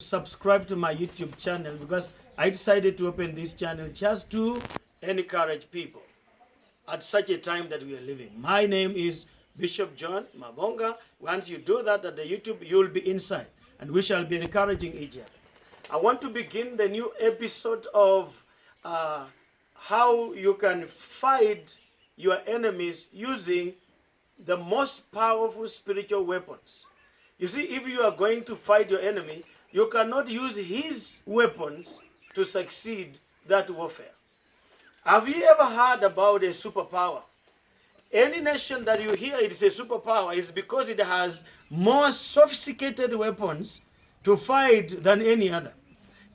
Subscribe to my YouTube channel because I decided to open this channel just to encourage people at such a time that we are living. My name is Bishop John Mabonga. Once you do that at the YouTube, you will be inside and we shall be encouraging each other. I want to begin the new episode of how you can fight your enemies using the most powerful spiritual weapons. You see, if you are going to fight your enemy, you cannot use his weapons to succeed that warfare. Have you ever heard about a superpower? Any nation that you hear it is a superpower is because it has more sophisticated weapons to fight than any other.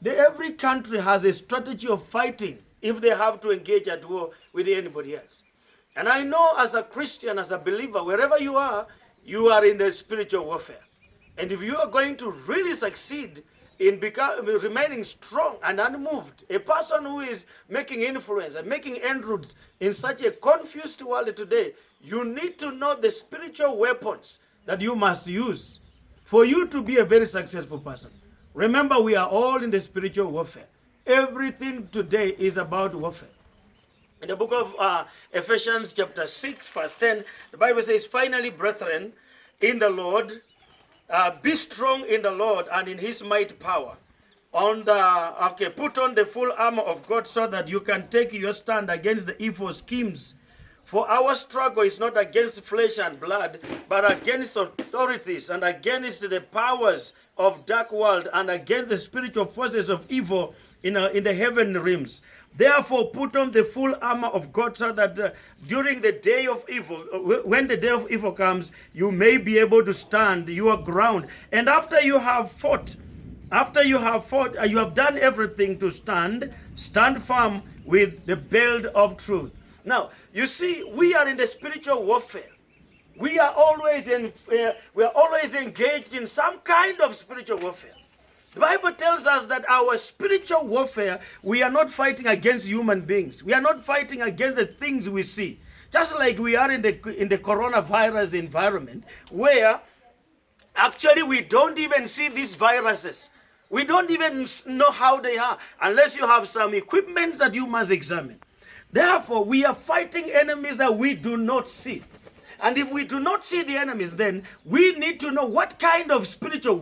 Every country has a strategy of fighting if they have to engage at war with anybody else. And I know as a Christian, as a believer, wherever you are in the spiritual warfare. And if you are going to really succeed in remaining strong and unmoved, a person who is making influence and making inroads in such a confused world today, you need to know the spiritual weapons that you must use for you to be a very successful person. Remember, we are all in the spiritual warfare. Everything today is about warfare. In the book of Ephesians chapter 6, verse 10, the Bible says, "Finally, brethren, in the Lord, be strong in the Lord and in his mighty power. Put on the full armor of God so that you can take your stand against the evil schemes. For our struggle is not against flesh and blood, but against authorities and against the powers of dark world and against the spiritual forces of evil in the heavenly realms. Therefore, put on the full armor of God so that during the day of evil, when the day of evil comes, you may be able to stand your ground. And after you have fought, you have done everything to stand firm with the belt of truth." Now, you see, we are in the spiritual warfare. We are always engaged in some kind of spiritual warfare. The Bible tells us that our spiritual warfare, we are not fighting against human beings. We are not fighting against the things we see. Just like we are in the coronavirus environment, where actually we don't even see these viruses. We don't even know how they are, unless you have some equipment that you must examine. Therefore, we are fighting enemies that we do not see. And if we do not see the enemies, then we need to know what kind of spiritual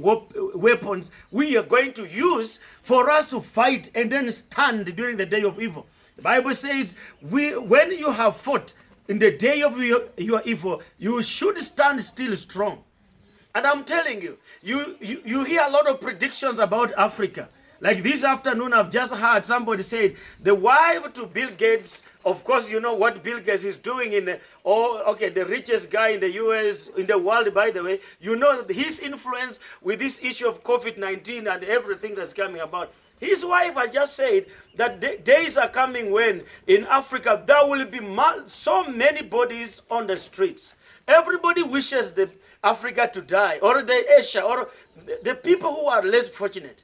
weapons we are going to use for us to fight and then stand during the day of evil. The Bible says, when you have fought in the day of your evil, you should stand still strong. And I'm telling you, you hear a lot of predictions about Africa. Like this afternoon, I've just heard somebody say, the wife to Bill Gates, of course, you know what Bill Gates is doing the richest guy in the US, in the world, by the way. You know his influence with this issue of COVID-19 and everything that's coming about. His wife has just said that days are coming when in Africa there will be so many bodies on the streets. Everybody wishes Africa to die, or the Asia, or the people who are less fortunate.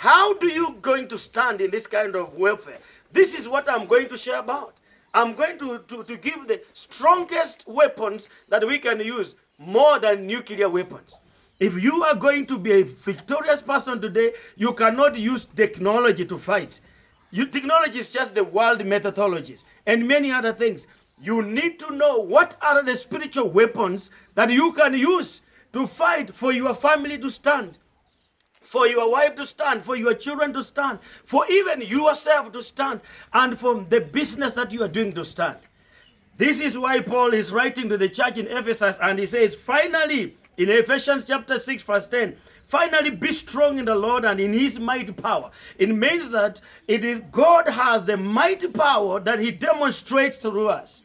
How do you going to stand in this kind of warfare? This is what I'm going to share about. I'm going to give the strongest weapons that we can use, more than nuclear weapons. If you are going to be a victorious person today, you cannot use technology to fight. Technology is just the world methodologies and many other things. You need to know what are the spiritual weapons that you can use to fight for your family to stand, for your wife to stand, for your children to stand, for even yourself to stand, and for the business that you are doing to stand. This is why Paul is writing to the church in Ephesus, and he says, finally, in Ephesians chapter 6, verse 10, finally be strong in the Lord and in his mighty power. It means that God has the mighty power that he demonstrates through us.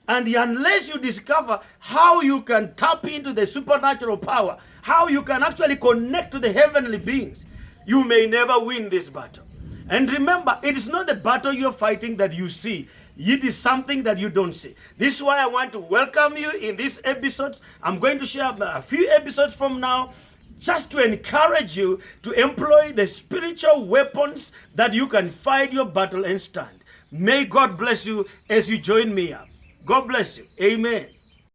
And unless you discover how you can tap into the supernatural power, how you can actually connect to the heavenly beings, you may never win this battle. And remember, it is not the battle you're fighting that you see. It is something that you don't see. This is why I want to welcome you in these episodes. I'm going to share a few episodes from now just to encourage you to employ the spiritual weapons that you can fight your battle and stand. May God bless you as you join me up. God bless you. Amen.